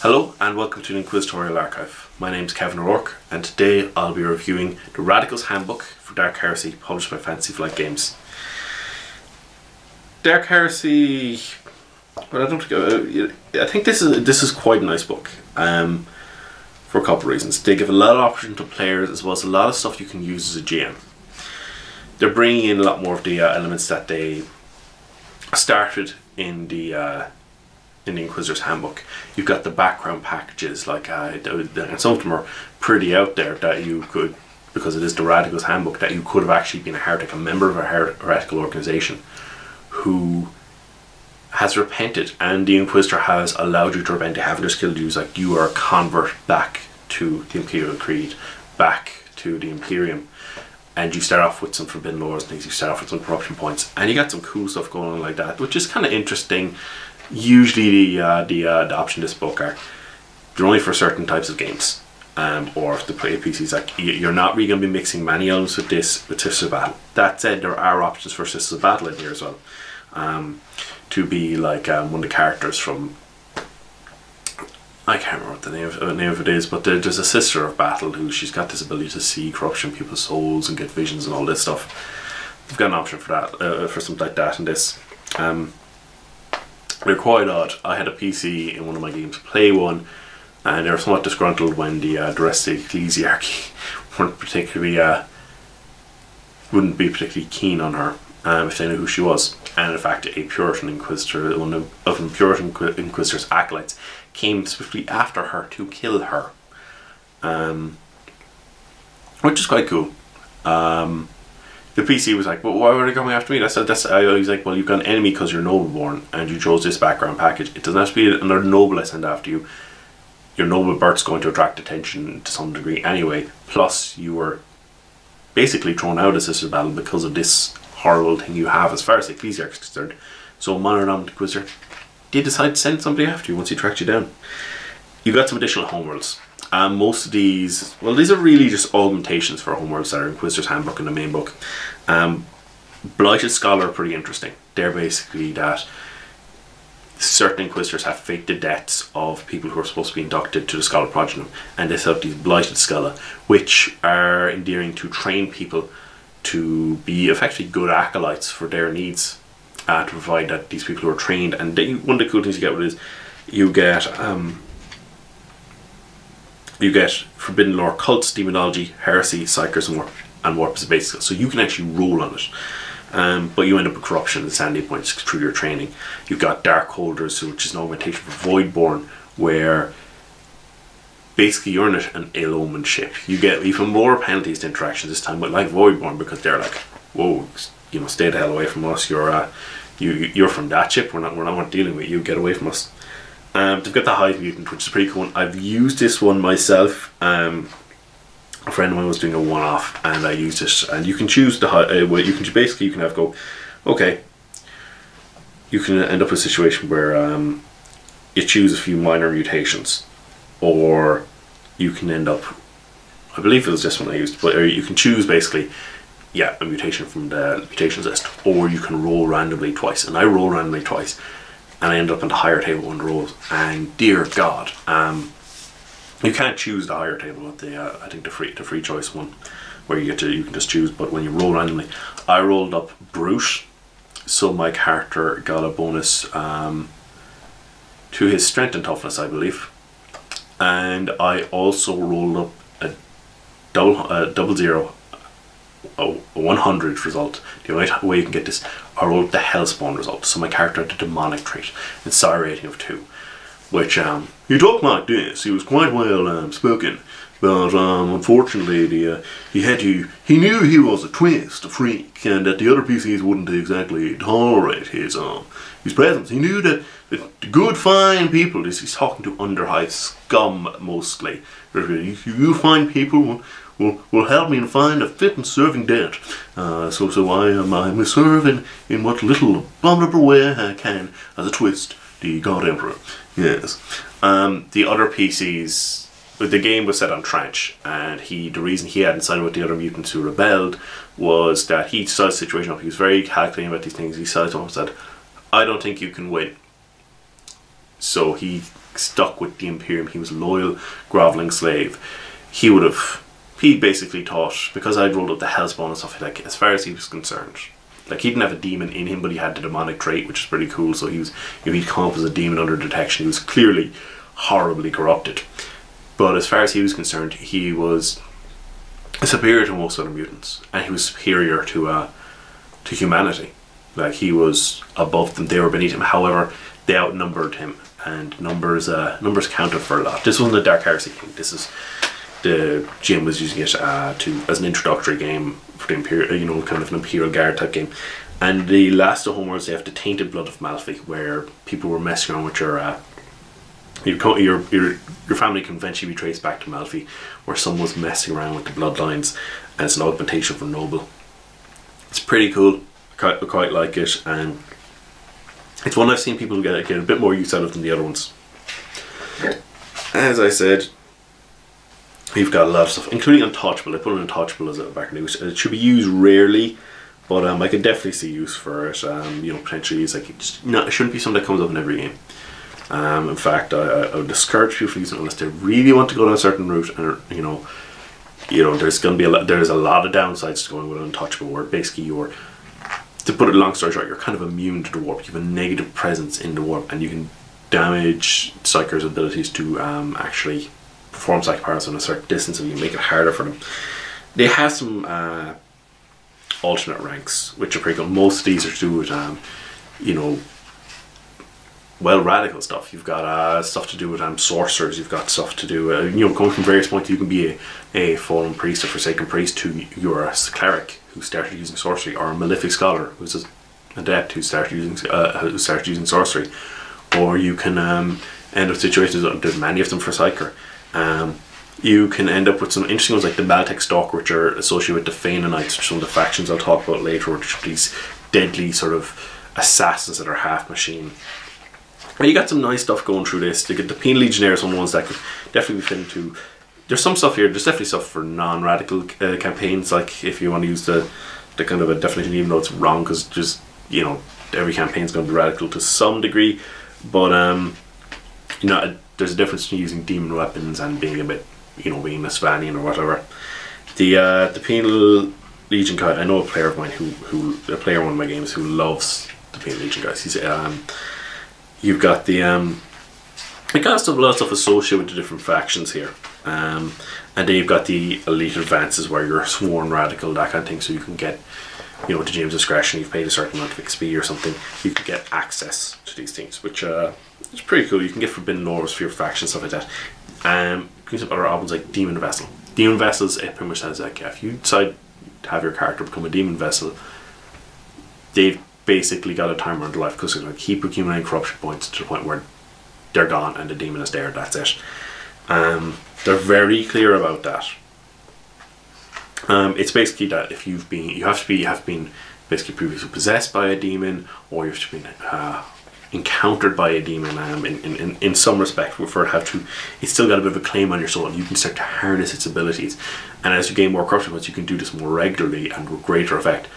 Hello and welcome to the Inquisitorial Archive. My name is Kevin O'Rourke and today I'll be reviewing the Radical's Handbook for Dark Heresy, published by Fantasy Flight Games. Dark Heresy, well, I think this is quite a nice book for a couple of reasons. They give a lot of option to players as well as a lot of stuff you can use as a GM. They're bringing in a lot more of the elements that they started in the Inquisitor's Handbook. You've got the background packages, like and some of them are pretty out there that you could, because it is the Radical's Handbook, that you could have actually been a member of a heretical organization who has repented, and the Inquisitor has allowed you to repent. They haven't just killed you. It's like you are a convert back to the Imperial Creed, back to the Imperium, and you start off with some forbidden laws and things. You start off with some corruption points, and you got some cool stuff going on like that, which is kind of interesting. Usually the option of this book are they're only for certain types of games, or to play PCs. Like you're not really going to be mixing many elements with Sisters of Battle. That said, there are options for Sisters of Battle in here as well, to be like one of the characters from, I can't remember what the name of it is, but there's a Sister of Battle who she's got this ability to see corruption in people's souls and get visions and all this stuff. We've got an option for that, for something like that in this. They're quite odd. I had a PC in one of my games play one, and they were somewhat disgruntled when the rest of the ecclesiarchy wouldn't be particularly keen on her if they knew who she was. And in fact, a Puritan Inquisitor, one of the Puritan Inquisitor's acolytes, came swiftly after her to kill her, which is quite cool. The PC was like, well, why were they coming after me? I was like, well, you've got an enemy because you're noble-born and you chose this background package. It doesn't have to be another noble I send after you. Your noble birth's going to attract attention to some degree anyway. Plus, you were basically thrown out of Sisters of Battle because of this horrible thing you have as far as the Ecclesiarch is concerned. So, Modern Inquisitor did decide to send somebody after you once he tracked you down. You got some additional homeworlds. Most of these, well, these are really just augmentations for homeworlds that are Inquisitor's Handbook and the main book. Blighted Scholar are pretty interesting. They're basically that certain Inquisitors have faked the deaths of people who are supposed to be inducted to the Scholar Progenium, and they set up these Blighted Scholar, which are endearing to train people to be effectively good acolytes for their needs, to provide that these people who are trained. And one of the cool things you get with it is you get Forbidden Lore, Cults, Demonology, Heresy, Psychers, and Warp as a basic. So you can actually roll on it. But you end up with Corruption and Sanity points through your training. You've got Dark Holders, which is an augmentation for Voidborn, where basically you're in an ill omened ship. You get even more penalties to interactions this time, but like Voidborn, because they're like, whoa, you know, stay the hell away from us. You're from that ship. We're not dealing with you. Get away from us. They've got the Hive Mutant, which is pretty cool. I've used this one myself. A friend of mine was doing a one-off, and I used it. And you can choose the you can have go, okay. You can end up in a situation where you choose a few minor mutations, or you can end up. I believe it was this one I used, but you can choose basically, a mutation from the mutations list, or you can roll randomly twice. And I roll randomly twice. And I end up in the higher table on the rolls, and dear God, you can't choose the higher table with the I think the free choice one, where you can just choose. But when you roll randomly, I rolled up Brute, so my character got a bonus to his strength and toughness, I believe, and I also rolled up a double zero. A 100 result. The only way you can get this, I rolled the Hellspawn result. So my character had a demonic trait, and psi rating of 2, which he talked like this. He was quite well spoken, but unfortunately he knew he was a freak, and that the other PCs wouldn't exactly tolerate his presence. He knew that the good fine people, he's talking to underhive scum mostly. You fine people will help me to find a fit and serving debt. So I am serving in what little abominable way I can as a twist the God Emperor. Yes. The other PCs, the game was set on Trench, and the reason he hadn't sided with the other mutants who rebelled was that he saw the situation up. He was very calculating about these things. He said to him and said, I don't think you can win. So he stuck with the Imperium. He was a loyal, groveling slave. He basically thought, because I'd rolled up the Hellspawn and stuff, like, as far as he was concerned, like, he didn't have a demon in him, but he had the demonic trait, which is pretty cool. So he was, he'd come up as a demon under detection. He was clearly horribly corrupted. But as far as he was concerned, he was superior to most other mutants, and he was superior to humanity. Like, he was above them, they were beneath him. However, they outnumbered him, and numbers counted for a lot. This wasn't a Dark Heresy thing. This is, the GM was using it as an introductory game for the Imperial, you know, kind of an Imperial Guard type game. And the last of Homer's, they have the Tainted Blood of Malfi, where people were messing around with your family can eventually be traced back to Malfi, where someone was messing around with the bloodlines, and it's an augmentation for Noble. It's pretty cool. I quite like it, and it's one I've seen people get a bit more use out of than the other ones. As I said, we've got a lot of stuff, including Untouchable. I put an Untouchable as a back news. It should be used rarely, but I could definitely see use for it. You know, potentially it's like, it shouldn't be something that comes up in every game. In fact, I would discourage people from using it unless they really want to go down a certain route, and you know, there's going to be a lot of downsides to going with Untouchable, where basically you're, to put it long story short, you're kind of immune to the warp. You have a negative presence in the warp, and you can damage Psyker's abilities to actually perform psychic powers on a certain distance, and you make it harder for them. They have some alternate ranks, which are pretty cool. Most of these are to do with, you know, well, radical stuff. You've got stuff to do with sorcerers. You've got stuff to do, you know, going from various points. You can be a fallen priest or forsaken priest, to you're a cleric who started using sorcery, or a malefic scholar who's an adept who started using sorcery, or you can end up situations. There's many of them for Psyker. You can end up with some interesting ones like the Maltec Stalker, which are associated with the Feananites, which are some of the factions I'll talk about later, which are these deadly sort of assassins that are half machine. And you got some nice stuff going through this. You get the Penal Legionnaires, one of the ones that could definitely be fit into. There's some stuff here. There's definitely stuff for non-radical campaigns. Like if you want to use the kind of a definition, even though it's wrong, because just, you know, every campaign is going to be radical to some degree. But you know, there's a difference between using demon weapons and being a bit, you know, being a Svanian or whatever. The Penal Legion guy. I know a player of mine a player in one of my games who loves the Penal Legion guys. He's you've got the you got a lot of stuff associated with the different factions here, and then you've got the elite advances where you're a sworn radical, that kind of thing. So you can get, you know, to James' discretion, you've paid a certain amount of XP or something, you can get access to these things, which is pretty cool. You can get Forbidden Laws for your faction, stuff like that. Some other options like Demon Vessel. Demon Vessels, it pretty much says like, if you decide to have your character become a Demon Vessel, they've basically got a timer on their life, because they're going to keep accumulating corruption points to the point where they're gone and the demon is there. That's it. They're very clear about that. It's basically that if you have been basically previously possessed by a demon, or you've been encountered by a demon in some respect, for it have to, it's still got a bit of a claim on your soul, and you can start to harness its abilities. And as you gain more corruption points, you can do this more regularly and with greater effect.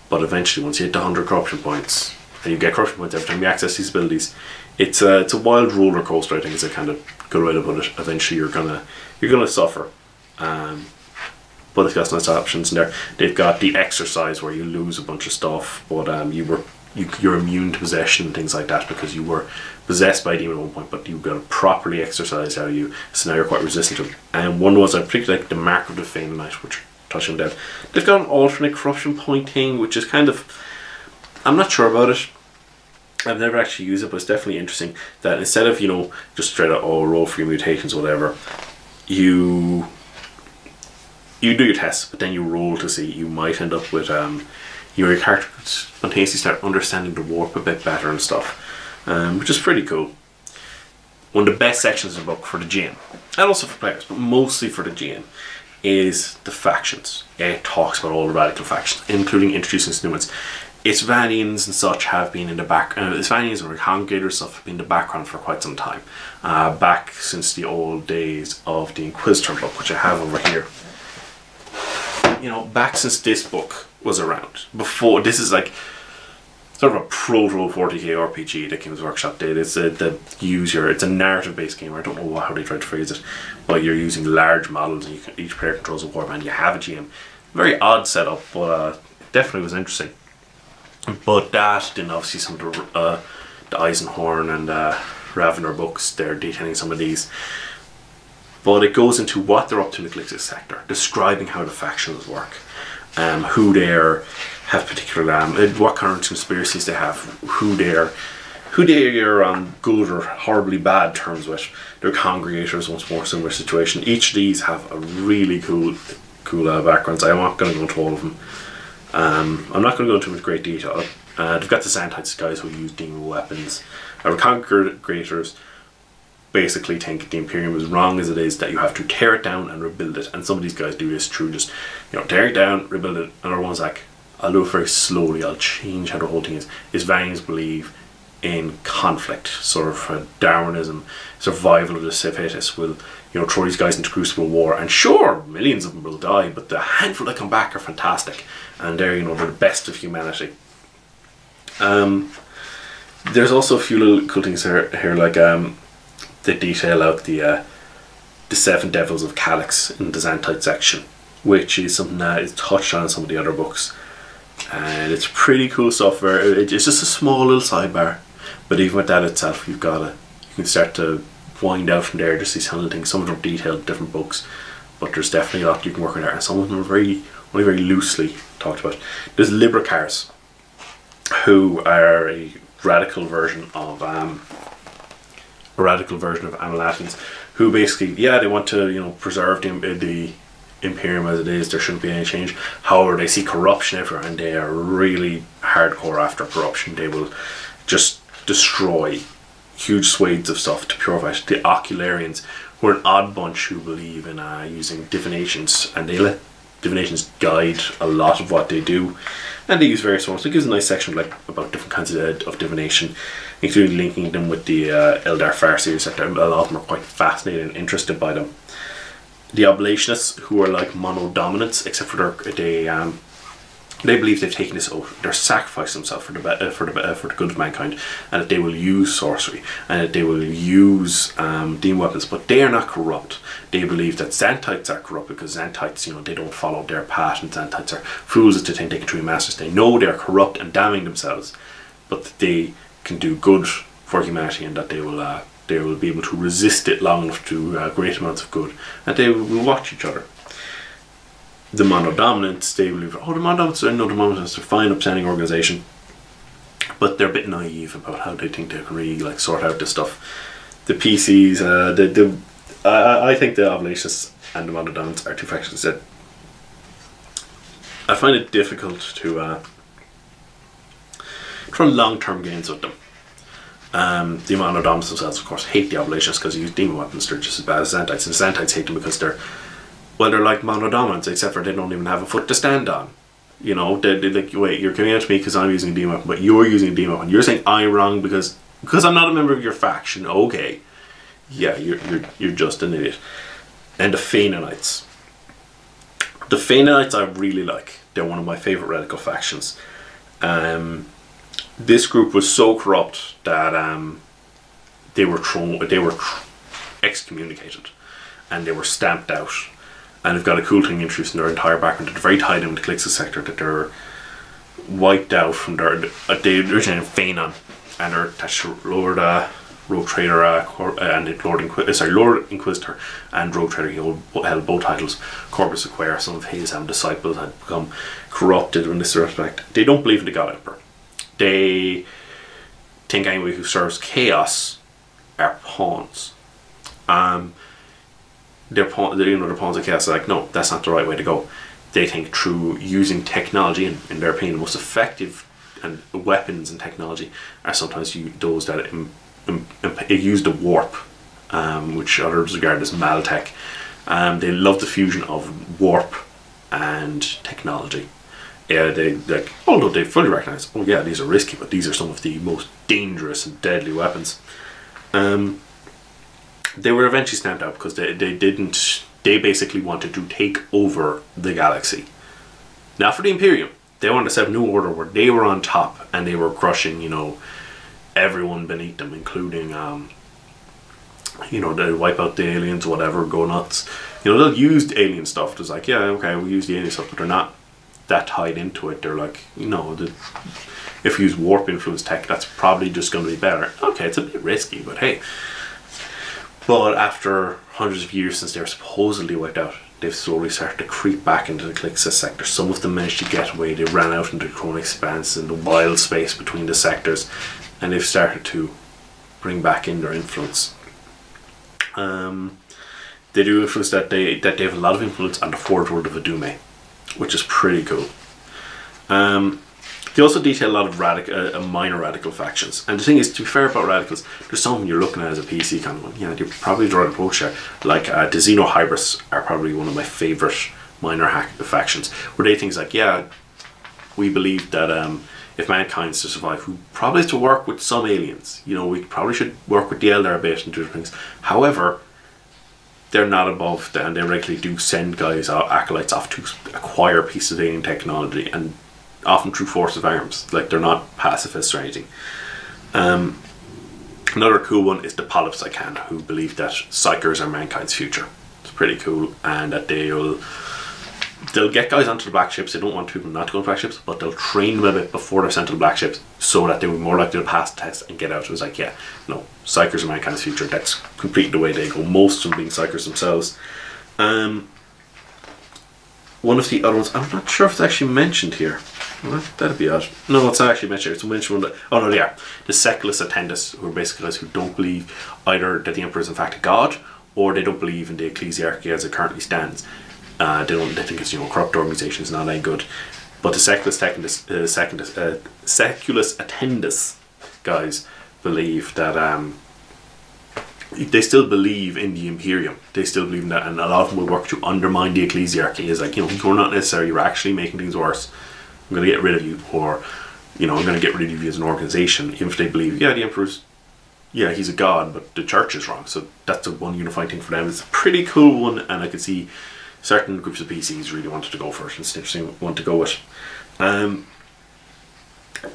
But eventually, once you hit the 100 corruption points, and you get corruption points every time you access these abilities, it's a wild roller coaster. I think is a kind of good way to put it. Eventually, you're gonna suffer. But it's got nice options in there. They've got the exercise where you lose a bunch of stuff, but you're immune to possession and things like that, because you were possessed by a demon at one point, but you got it properly exercised out of you, so now you're quite resistant to it. And one of the ones I particularly like, the Mark of the Feananite, which touching them. They've got an alternate corruption point thing, which is kind of, I'm not sure about it. I've never actually used it, but it's definitely interesting that instead of, you know, just straight out, oh, roll for your mutations or whatever, you do your tests, but then you roll to see. You might end up with your character could spontaneously start understanding the warp a bit better and stuff, which is pretty cool. One of the best sections of the book for the GM, and also for players, but mostly for the GM, is the factions. It talks about all the radical factions, including introducing some new ones. Isvanians and such have been in the background. Isvanians and Congregators stuff have been in the background for quite some time. Back since the old days of the Inquisitorial book, which I have over here. You know, back since this book was around. Before, this is like, sort of a proto 40k RPG that Games Workshop did. It's it's a narrative based game. I don't know how they tried to phrase it, but you're using large models and each player controls a warband. You have a GM. Very odd setup, but it definitely was interesting. But that, then obviously some of the Eisenhorn and Ravener books, they're detailing some of these. But it goes into what they're up to in the Calixis sector, describing how the factions work, who they have particular what kind of conspiracies they have, who they are on good or horribly bad terms with. Their congregators, once more similar situation. Each of these have a really cool backgrounds. I'm not going to go into all of them. I'm not going to go into them with great detail. They've got the Xanthites guys who use demon weapons. Our congregators basically think the Imperium is wrong as it is, that you have to tear it down and rebuild it. And some of these guys do this through just, tear it down, rebuild it. And other one's like, I'll do it very slowly, I'll change how the whole thing is. Isvanians believe in conflict, sort of Darwinism, survival of the fittest. Will throw these guys into crucible war, and sure, millions of them will die, but the handful that come back are fantastic, and they're they're the best of humanity. There's also a few little cool things here like they detail out the 7 Devils of Calix in the Xanthite section, which is something that is touched on in some of the other books, and it's pretty cool stuff. It's just a small little sidebar, but even with that itself, you can start to wind out from there, just these little things. Some of them are detailed in different books, but there's definitely a lot you can work on there, and some of them are only very loosely talked about. There's Libracars, who are a radical version of Amelatans, who basically, they want to preserve the Imperium as it is. There shouldn't be any change. However, they see corruption everywhere, and they are really hardcore after corruption. They will just destroy huge swathes of stuff to purify it. The Ocularians, who are an odd bunch who believe in using divinations, and they let divinations guide a lot of what they do, and they use various forms. So it gives a nice section about different kinds of divination, including linking them with the Eldar Farseers. That a lot of them are quite fascinated and interested by them. The Oblationists, who are like mono-dominants, except for they believe they've taken this oath. They're sacrificing themselves for the good of mankind, and that they will use sorcery, and that they will use demon weapons, but they are not corrupt. They believe that Xanthites are corrupt because Xanthites, they don't follow their path, and Xanthites are fools to think they can truly masters. They know they are corrupt and damning themselves, but that they can do good for humanity, and that they will be able to resist it long enough to great amounts of good, and they will watch each other. The Monodominants, they believe, the Monodominants are a fine, upstanding organisation, but they're a bit naive about how they think they can really sort out this stuff. The PCs, I think the Oblationists and the Monodominants are two factions that I find it difficult to run long-term games with them. The Monodominants themselves, of course, hate the Oblationists because they use demon weapons. They're just as bad as Xanthites, and Xanthites hate them because they're like monodominants, except for they don't even have a foot to stand on. They're like, wait, you're coming out to me because I'm using a demon weapon, but you're using a demon weapon. You're saying I'm wrong because I'm not a member of your faction. Okay, yeah, you're just an idiot. And the Phainanites. The Phainanites I really like. They're one of my favourite radical factions. This group was so corrupt that they were excommunicated, and they were stamped out. And they've got a cool thing introduced in their entire background. They're very tied in with the Calixis sector, that they're wiped out from they originated in Phaenon, and they're attached to Lord Rogue Trader and Lord Inquisitor and Rogue Trader. He held both titles. Corpus Acquire, some of his disciples, had become corrupted in this respect. They don't believe in the God Emperor. They think anyone who serves chaos are pawns. They're pawns of chaos. They're like, no, that's not the right way to go. They think through using technology, and in their opinion, the most effective weapons and technology are sometimes those that use the warp, which others regard as maltech. They love the fusion of warp and technology. Although they fully recognize, oh yeah, these are risky, but these are some of the most dangerous and deadly weapons. They were eventually stamped out because they basically wanted to take over the galaxy. Not for the Imperium, they wanted to set up a new order where they were on top and they were crushing, you know, everyone beneath them, including, you know, they wipe out the aliens, whatever, go nuts. You know, they'll use the alien stuff. There's like, yeah, okay, we use the alien stuff, but they're not that tied into it. They're like, you know, if you use warp influence tech, that's probably just going to be better. Okay, it's a bit risky, but hey. But after hundreds of years since they were supposedly wiped out, they've slowly started to creep back into the Calixtus sector. Some of them managed to get away. They ran out into the Chronic Expanse and the wild space between the sectors, and they've started to bring back in their influence. They do influence that they have a lot of influence on the fourth world of Adume, which is pretty cool. They also detail a lot of minor radical factions. And the thing is, to be fair about radicals, there's some you're looking at as a PC kind of one. Yeah, they're probably the right approach there. Like the Xenohybrids are probably one of my favourite minor factions, where they things like, yeah, we believe that if mankind's to survive, we probably have to work with some aliens. You know, we probably should work with the Eldar a bit and do things. However, they're not above that, and they regularly do send guys, acolytes off to acquire pieces of alien technology, and often through force of arms. Like, they're not pacifists or anything. Another cool one is the Polyps Icana, who believe that psychers are mankind's future. It's pretty cool, and that they'll get guys onto the black ships. They don't want people not to go to black ships, but they'll train them a bit before they're sent to the black ships so that they'll be more likely to pass the test and get out. It was like, yeah, no, psychers are mankind's future. That's completely the way they go. Most of them being psychers themselves. One of the other ones, I'm not sure if it's actually mentioned here. Well, that'd be odd. No, it's not actually mentioned. It's mentioned one that, oh no, they are. The Seculus Attendus, who are basically guys who don't believe either that the Emperor is in fact a god, or they don't believe in the ecclesiarchy as it currently stands. They think it's, you know, a corrupt organisation, it's not any good. But the Seculus Attendus guys believe that they still believe in the Imperium. They still believe in that, and a lot of them will work to undermine the ecclesiarchy. It's like, you know, you're not necessary, you're actually making things worse. I'm going to get rid of you, or, you know, I'm going to get rid of you as an organisation. Even if they believe, yeah, the Emperor's, yeah, he's a god, but the church is wrong. So that's the one unifying thing for them. It's a pretty cool one, and I could see certain groups of PCs really wanted to go for it. It's an interesting one to go with.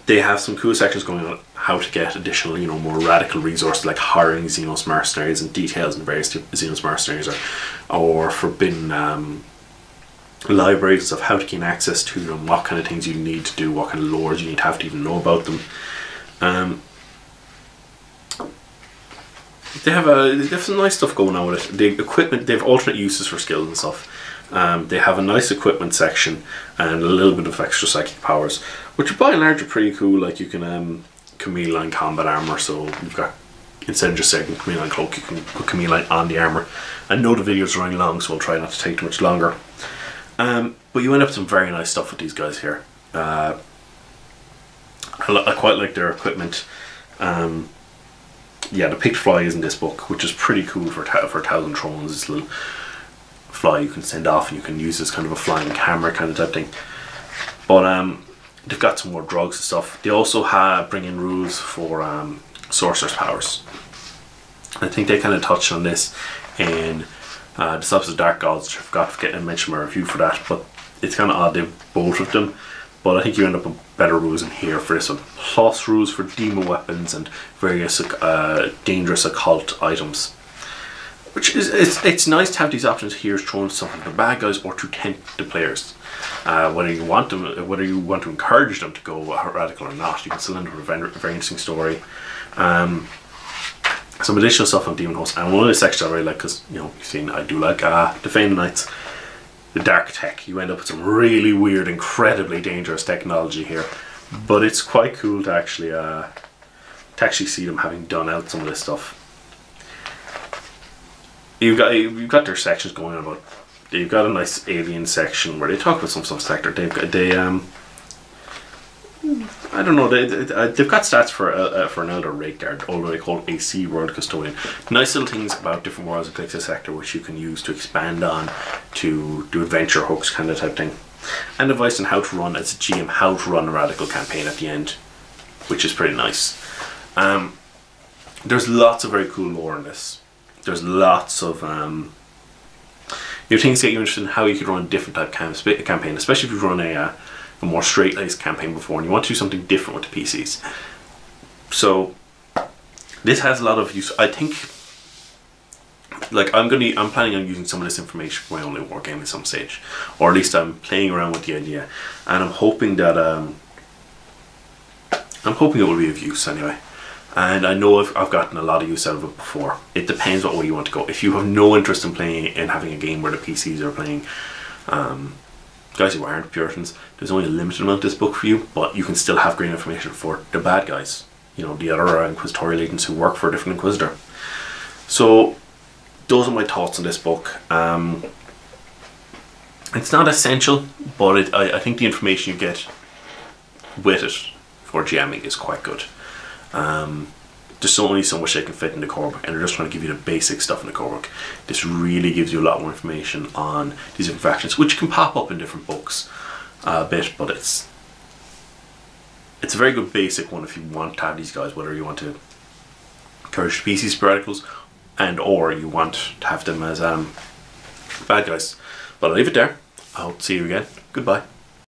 They have some cool sections going on how to get additional, you know, more radical resources, like hiring Xenos mercenaries and details in various Xenos mercenaries, or forbidden libraries of how to gain access to them, what kind of things you need to do, what kind of lores you need to have to even know about them. They have some nice stuff going on with it. The equipment, they have alternate uses for skills and stuff. They have a nice equipment section and a little bit of extra psychic powers, which by and large are pretty cool. Like, you can chameleon line combat armor, so you've got, instead of just saying chameleon line cloak, you can put chameleon line on the armor. I know the video's running long, so I'll try not to take too much longer. But you end up with some very nice stuff with these guys here. I quite like their equipment. Yeah, the picked fly is in this book, which is pretty cool for 1,000 Thrones. This little fly you can send off, and you can use as kind of a flying camera kind of type thing. But they've got some more drugs and stuff. They also bring in rules for sorcerer's powers. I think they kind of touched on this in the Subs of Dark Gods. I forgot to mention my review for that, but it's kind of odd they've both of them. But I think you end up with better rules in here for this one. Plus rules for demon weapons and various dangerous occult items. Which is, it's nice to have these options here thrown to something for the bad guys or to tempt the players. Whether you want to encourage them to go radical or not, you can still end up with a very interesting story. Some additional stuff on Demon Host, and one of the sections I really like, because, you know, you've seen I do like Defending Knights. The dark tech, you end up with some really weird, incredibly dangerous technology here, but it's quite cool to actually see them having done out some of this stuff. You've got their sections going on about. You've got a nice alien section where they talk about some sector. I don't know. They've got stats for an Elder Raid Guard, although they call AC World Custodian. Nice little things about different worlds of Calixtus sector, which you can use to expand on, to do adventure hooks kind of type thing, and advice on how to run as a GM, how to run a radical campaign at the end, which is pretty nice. There's lots of very cool lore in this. There's lots of things that get you interested in how you could run a different type of campaign, especially if you run a a more straight-laced campaign before, and you want to do something different with the PCs. So this has a lot of use. I think, like, I'm planning on using some of this information for my own war game at some stage, or at least I'm playing around with the idea, and I'm hoping that it will be of use anyway. And I know I've gotten a lot of use out of it before. It depends what way you want to go. If you have no interest in playing and having a game where the PCs are playing, guys who aren't Puritans, there's only a limited amount of this book for you, but you can still have great information for the bad guys, you know, the other Inquisitorial agents who work for a different Inquisitor. So those are my thoughts on this book. It's not essential, but I think the information you get with it for GMing is quite good. There's only so much they can fit in the core book, and they're just trying to give you the basic stuff in the core book. This really gives you a lot more information on these different factions, which can pop up in different books a bit, but it's a very good basic one if you want to have these guys, whether you want to encourage PC sporadicals and or you want to have them as bad guys. But I'll leave it there. I hope to see you again. Goodbye.